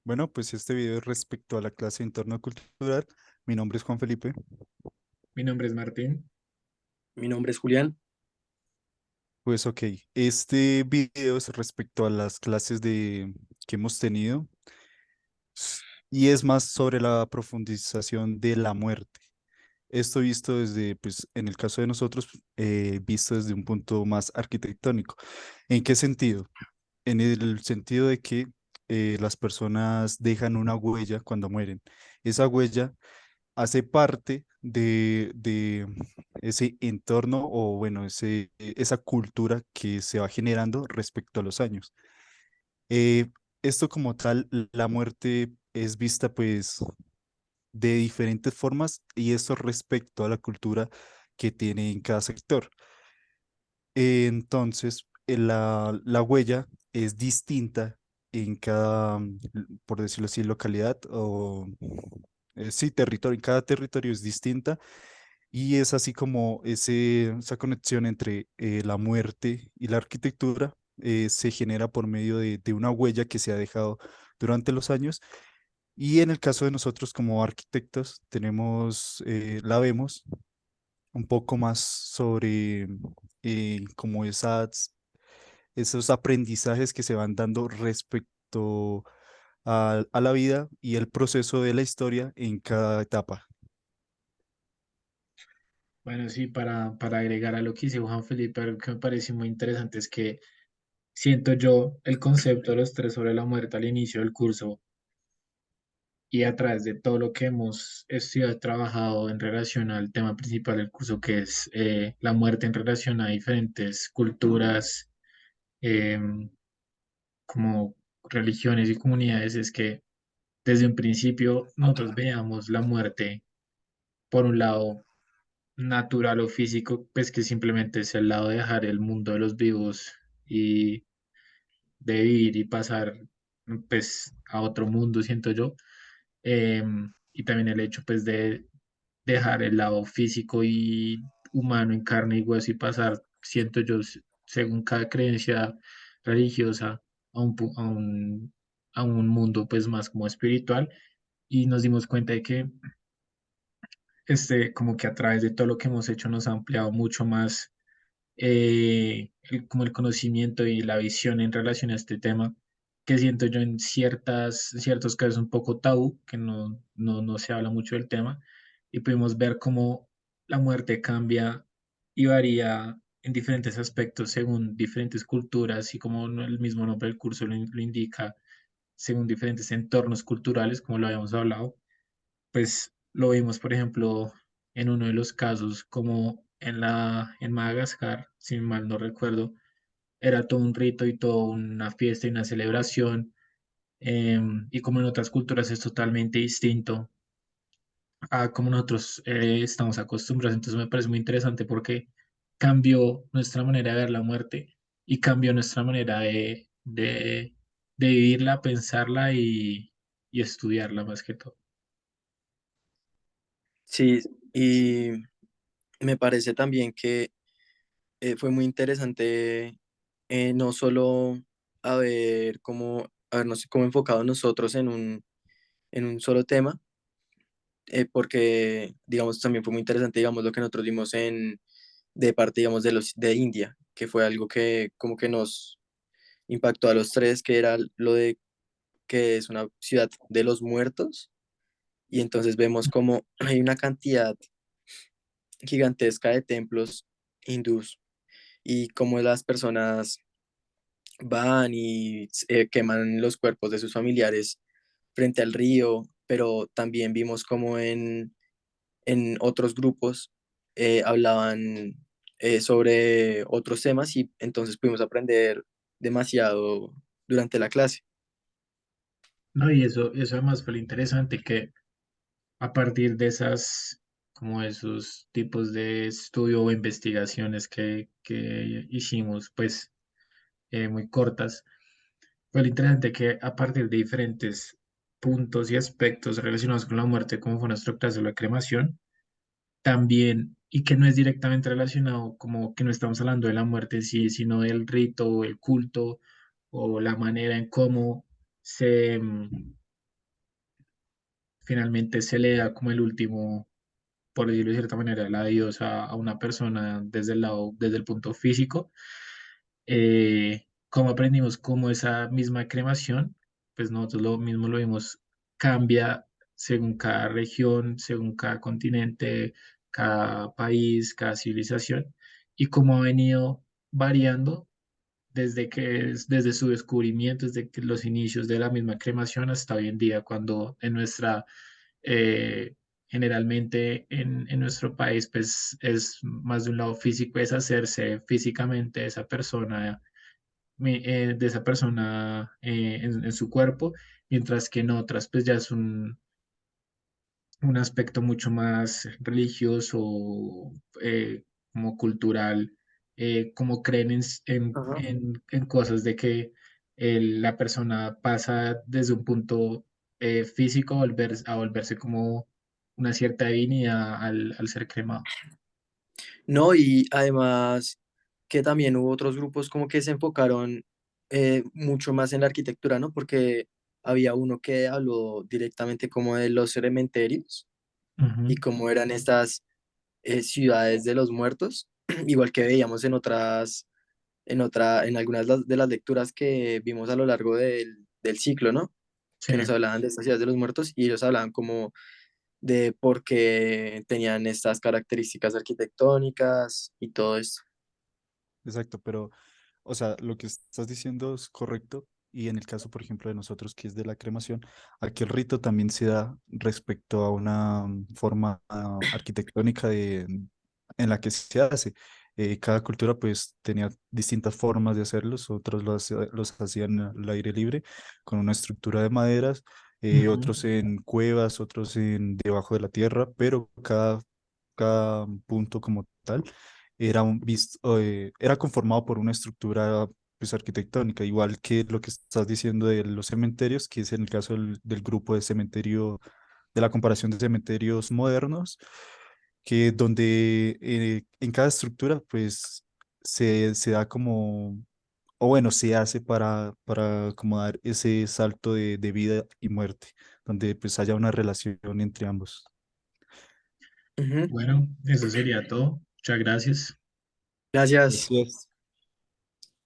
Bueno, pues este video es respecto a la clase de entorno cultural. Mi nombre es Juan Felipe. Mi nombre es Martín. Mi nombre es Julián. Pues ok, este video es respecto a las clases que hemos tenido y es más sobre la profundización de la muerte. Esto visto desde, pues en el caso de nosotros, visto desde un punto más arquitectónico. ¿En qué sentido? En el sentido de que las personas dejan una huella cuando mueren. Esa huella hace parte de ese entorno o bueno, esa cultura que se va generando respecto a los años. Eh, Esto como tal, la muerte es vista pues de diferentes formas y esto respecto a la cultura que tiene en cada sector. Entonces, la huella es distinta en cada, por decirlo así, localidad o, sí, territorio. En cada territorio es distinta y es así como esa conexión entre la muerte y la arquitectura se genera por medio de una huella que se ha dejado durante los años. Y en el caso de nosotros como arquitectos, la vemos un poco más sobre como esos aprendizajes que se van dando respecto a la vida y el proceso de la historia en cada etapa. Bueno, sí, para agregar a lo que dice Juan Felipe, algo que me parece muy interesante es que siento yo el concepto de los tres sobre la muerte al inicio del curso y a través de todo lo que hemos estudiado y trabajado en relación al tema principal del curso, que es la muerte en relación a diferentes culturas, em, como religiones y comunidades, es que desde un principio nosotros veíamos la muerte, por un lado, natural o físico, pues que simplemente es el lado de dejar el mundo de los vivos y de vivir y pasar pues a otro mundo, siento yo. Y también el hecho pues de dejar el lado físico y humano en carne y hueso y pasar, siento yo, según cada creencia religiosa, a a un mundo pues más como espiritual. Y nos dimos cuenta de que como que a través de todo lo que hemos hecho nos ha ampliado mucho más como el conocimiento y la visión en relación a este tema, que siento yo en ciertos casos un poco tabú, que no se habla mucho del tema, y pudimos ver cómo la muerte cambia y varía en diferentes aspectos según diferentes culturas y como el mismo nombre del curso lo indica, según diferentes entornos culturales, como lo habíamos hablado. Pues lo vimos, por ejemplo, en uno de los casos, como en Madagascar, si mal no recuerdo, era todo un rito y toda una fiesta y una celebración, y como en otras culturas es totalmente distinto a como nosotros estamos acostumbrados. Entonces me parece muy interesante porque cambió nuestra manera de ver la muerte y cambió nuestra manera de vivirla, pensarla y estudiarla más que todo. Sí, y me parece también que fue muy interesante no solo habernos como enfocado nosotros en un solo tema, porque, digamos, también fue muy interesante, digamos, lo que nosotros vimos de parte, digamos, de India, que fue algo que como que nos impactó a los tres, que era lo de que es una ciudad de los muertos, y entonces vemos como hay una cantidad gigantesca de templos hindús y cómo las personas van y queman los cuerpos de sus familiares frente al río, pero también vimos como en otros grupos hablaban sobre otros temas y entonces pudimos aprender demasiado durante la clase. No, y eso además fue lo interesante, que a partir de como esos tipos de estudio o investigaciones que hicimos, pues muy cortas, fue lo interesante que a partir de diferentes puntos y aspectos relacionados con la muerte, como fue nuestro caso de la cremación, también, y que no es directamente relacionado, como que no estamos hablando de la muerte en sí, sino del rito o el culto o la manera en cómo se, finalmente se le da como el último, por decirlo de cierta manera, el adiós a una persona desde el lado, desde el punto físico. ¿Cómo aprendimos cómo esa misma cremación, pues nosotros lo mismo lo vimos, cambia según cada región, según cada continente, cada país, cada civilización, y cómo ha venido variando desde su descubrimiento, desde que los inicios de la misma cremación hasta hoy en día, cuando en nuestra, generalmente en nuestro país, pues es más de un lado físico, es hacerse físicamente de esa persona en su cuerpo, mientras que en otras, pues ya es un aspecto mucho más religioso, como cultural, como creen Ajá. en cosas de que la persona pasa desde un punto físico a volverse como una cierta divinidad al ser cremado. No, y además que también hubo otros grupos como que se enfocaron mucho más en la arquitectura, ¿no? Porque había uno que habló directamente como de los cementerios y Ujú. cómo eran estas ciudades de los muertos, igual que veíamos en algunas de las lecturas que vimos a lo largo del ciclo, ¿no? Sí. Que nos hablaban de estas ciudades de los muertos y ellos hablaban como de por qué tenían estas características arquitectónicas y todo esto. Exacto, pero, o sea, lo que estás diciendo es correcto. Y en el caso, por ejemplo, de nosotros, que es de la cremación, aquí el rito también se da respecto a una forma arquitectónica en la que se hace. Cada cultura pues tenía distintas formas de hacerlos, otros los hacían al aire libre, con una estructura de maderas, Ujú. otros en cuevas, otros en debajo de la tierra, pero cada punto como tal era conformado por una estructura pues, arquitectónica, igual que lo que estás diciendo de los cementerios, que es en el caso del grupo de cementerio, de la comparación de cementerios modernos, que donde en cada estructura pues se da como, o bueno, se hace para como dar ese salto de vida y muerte, donde pues haya una relación entre ambos. Ujú. Bueno, eso sería todo. Muchas gracias. Gracias. Así es.